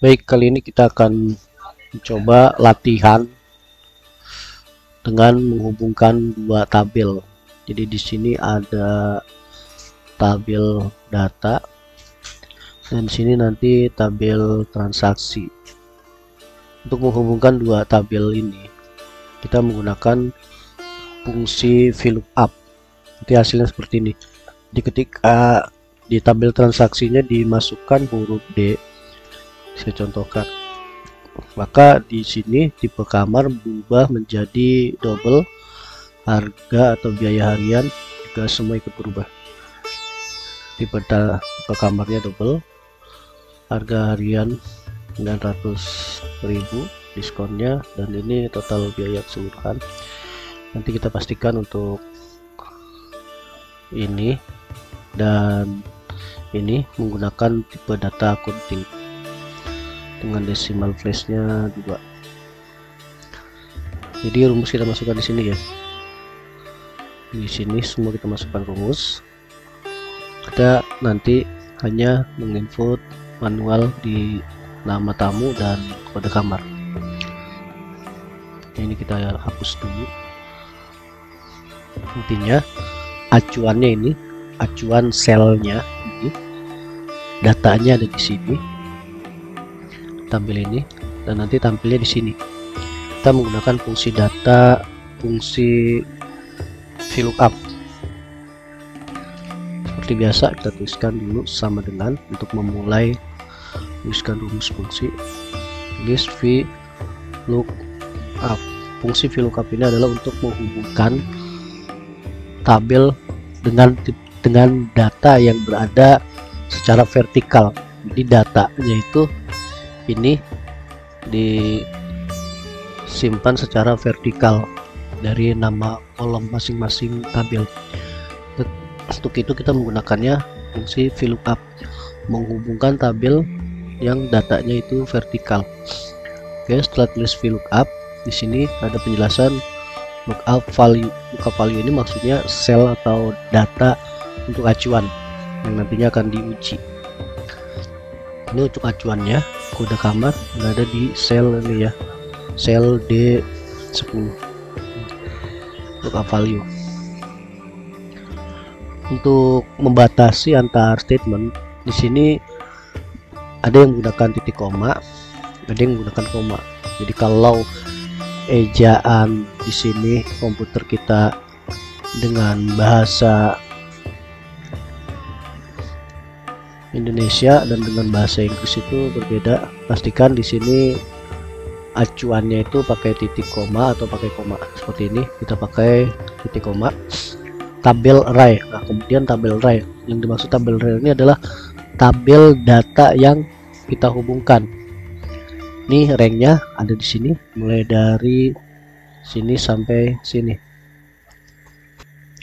Baik, kali ini kita akan mencoba latihan dengan menghubungkan dua tabel. Jadi di sini ada tabel data dan di sini nanti tabel transaksi. Untuk menghubungkan dua tabel ini, kita menggunakan fungsi VLOOKUP. Nanti hasilnya seperti ini. Jadi ketika di tabel transaksinya dimasukkan huruf D, saya contohkan, maka di sini tipe kamar berubah menjadi double, harga atau biaya harian juga semua ikut berubah. Tipe kamarnya double, harga harian 900.000 diskonnya, dan ini total biaya keseluruhan. Nanti kita pastikan untuk ini dan ini menggunakan tipe data accounting dengan decimal flashnya 2. Jadi rumus kita masukkan di sini ya. Di sini semua kita masukkan rumus. Kita nanti hanya menginput manual di nama tamu dan kode kamar. Ini kita hapus dulu. Intinya acuannya ini, acuan selnya ini, datanya ada di sini. Tampil ini, dan nanti tampilnya di sini. Kita menggunakan fungsi data, fungsi VLOOKUP. Seperti biasa kita tuliskan dulu sama dengan, untuk memulai tuliskan rumus fungsi, tulis VLOOKUP. Fungsi VLOOKUP ini adalah untuk menghubungkan tabel dengan data yang berada secara vertikal. Jadi datanya itu ini disimpan secara vertikal dari nama kolom masing-masing tabel. Untuk itu kita menggunakannya fungsi VLOOKUP, menghubungkan tabel yang datanya itu vertikal. Oke, setelah tulis VLOOKUP, di sini ada penjelasan lookup value. Lookup value ini maksudnya sel atau data untuk acuan yang nantinya akan diuji. Ini untuk acuannya, kode kamar berada di sel ini ya, sel D10, lookup value. Untuk membatasi antar statement, di sini ada yang menggunakan titik koma, ada yang menggunakan koma. Jadi kalau ejaan di sini komputer kita dengan bahasa Indonesia dan dengan bahasa Inggris itu berbeda, pastikan di sini acuannya itu pakai titik koma atau pakai koma. Seperti ini kita pakai titik koma. Tabel array. Nah, kemudian tabel array, yang dimaksud tabel array ini adalah tabel data yang kita hubungkan. Ini ranknya ada di sini, mulai dari sini sampai sini.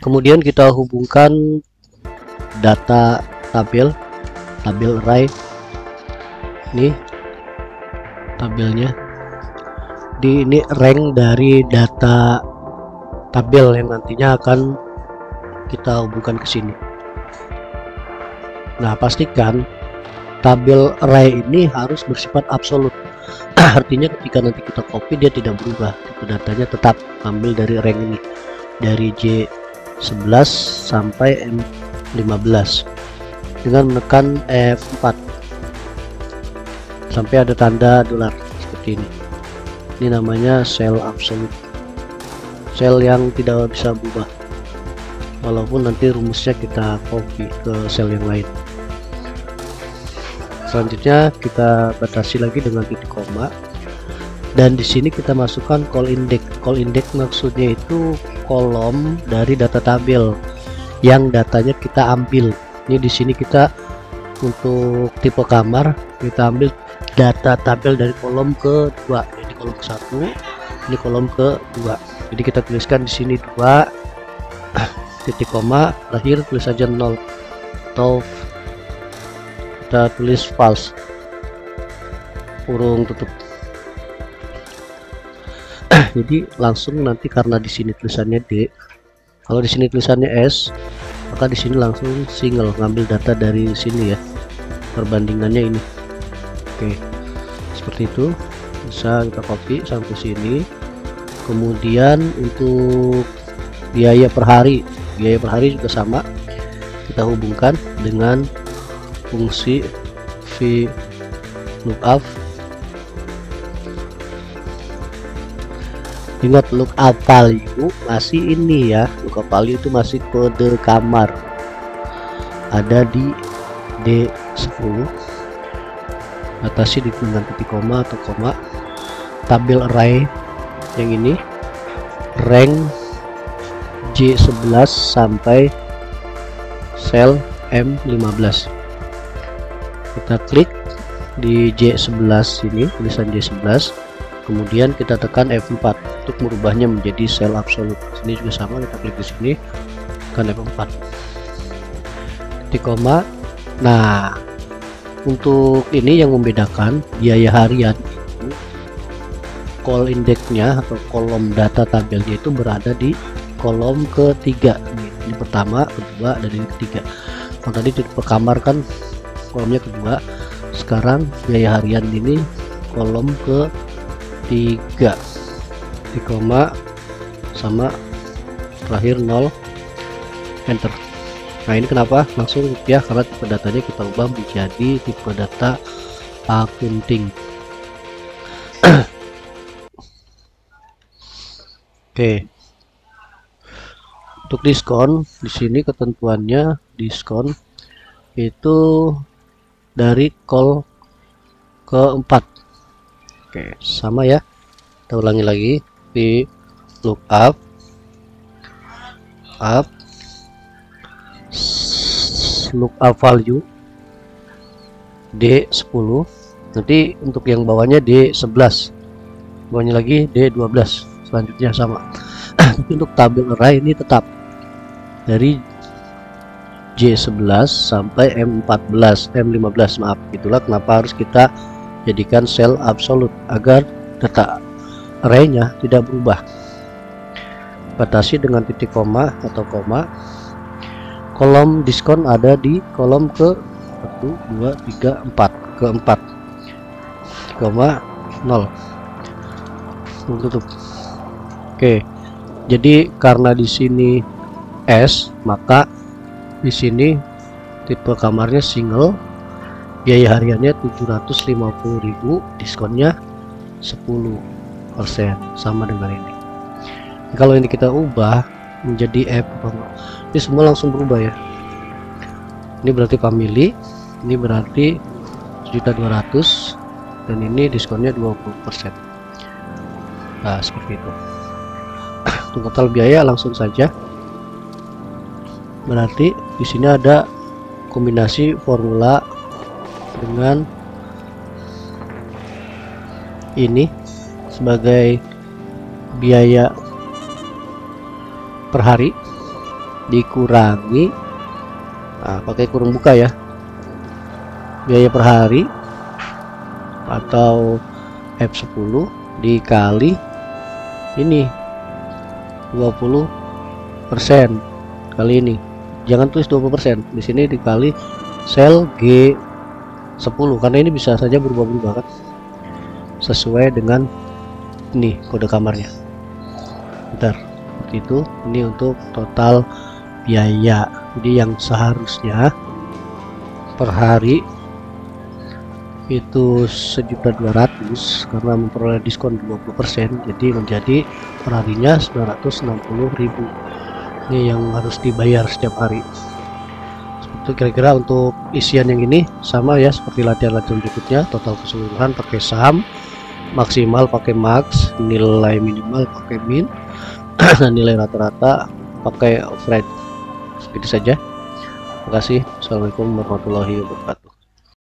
Kemudian kita hubungkan data tabel array, ini tabelnya, di ini rank dari data tabel yang nantinya akan kita hubungkan ke sini. Nah, pastikan tabel array ini harus bersifat absolut. Artinya ketika nanti kita copy dia tidak berubah, tipe datanya tetap ambil dari rank ini, dari J11 sampai M15 dengan menekan F4 sampai ada tanda dolar seperti ini. Ini namanya sel absolut, sel yang tidak bisa berubah walaupun nanti rumusnya kita copy ke sel yang lain. Selanjutnya kita batasi lagi dengan titik koma, dan di sini kita masukkan call index. Call index maksudnya itu kolom dari data tabel yang datanya kita ambil. Ini di sini kita untuk tipe kamar kita ambil data tabel dari kolom ke-2, jadi kolom ke-1, ini kolom ke-2. Jadi kita tuliskan di sini 2 titik koma, terakhir tulis saja 0 atau kita tulis false, kurung tutup. Jadi langsung nanti karena di sini tulisannya D, kalau di sini tulisannya S, maka di sini langsung single, ngambil data dari sini ya, perbandingannya ini. Oke, seperti itu. Bisa kita copy sampai sini. Kemudian untuk biaya per hari juga sama, kita hubungkan dengan fungsi VLOOKUP. Ingat, lookup value masih ini ya, lookup value itu masih kode kamar, ada di D10, batasi dengan titik koma atau koma. Tabel array yang ini rank J11 sampai sel M15. Kita klik di J11 ini, tulisan J11, kemudian kita tekan F4 untuk merubahnya menjadi sel absolut. Sini juga sama, kita klik di sini, tekan F4, titik koma. Nah, untuk ini yang membedakan biaya harian itu, call indexnya atau kolom data tabelnya itu berada di kolom ketiga. Ini pertama, kedua, dan ini ketiga. Kalau tadi di per kamar kan kolomnya kedua, sekarang biaya harian ini kolom ketiga, di koma sama terakhir 0, enter. Nah, ini kenapa langsung rupiah, karena tipe datanya kita ubah menjadi tipe data akunting. Oke. Untuk diskon di sini ketentuannya, diskon itu dari call keempat. Oke, sama ya. Kita ulangi lagi, di lookup lookup value D10. Nanti untuk yang bawahnya D11, bawahnya lagi D12, selanjutnya sama. Tapi untuk tabel array ini tetap dari J11 sampai M15, maaf. Itulah kenapa harus kita jadikan sel absolut agar data arraynya tidak berubah. Batasi dengan titik koma atau koma. Kolom diskon ada di kolom ke 1, 2, 3, 4, keempat, koma 0, tutup. Oke, jadi karena di sini S, maka di sini tipe kamarnya single, biaya hariannya 750.000, diskonnya 10%, sama dengan ini. Kalau ini kita ubah menjadi F, ini semua langsung berubah ya. Ini berarti family, ini berarti 1.200.000, dan ini diskonnya 20%. Nah, seperti itu. Untuk total biaya langsung saja. Berarti di sini ada kombinasi formula dengan ini sebagai biaya per hari dikurangi, nah, pakai kurung buka ya, biaya per hari atau F10 dikali ini 20% kali ini. Jangan tulis 20%, di sini dikali sel G10, karena ini bisa saja berubah-ubah kan, sesuai dengan ini kode kamarnya. Bentar, seperti itu. Ini untuk total biaya. Jadi yang seharusnya per hari itu 1.200.000, karena memperoleh diskon 20%, jadi menjadi perharinya 960.000. Ini yang harus dibayar setiap hari. Itu kira-kira untuk isian yang ini sama ya seperti latihan-latihan berikutnya. Total keseluruhan pakai sum, maksimal pakai max, nilai minimal pakai min, dan nilai rata-rata pakai override. Segitu saja. Terima kasih. Assalamualaikum warahmatullahi wabarakatuh.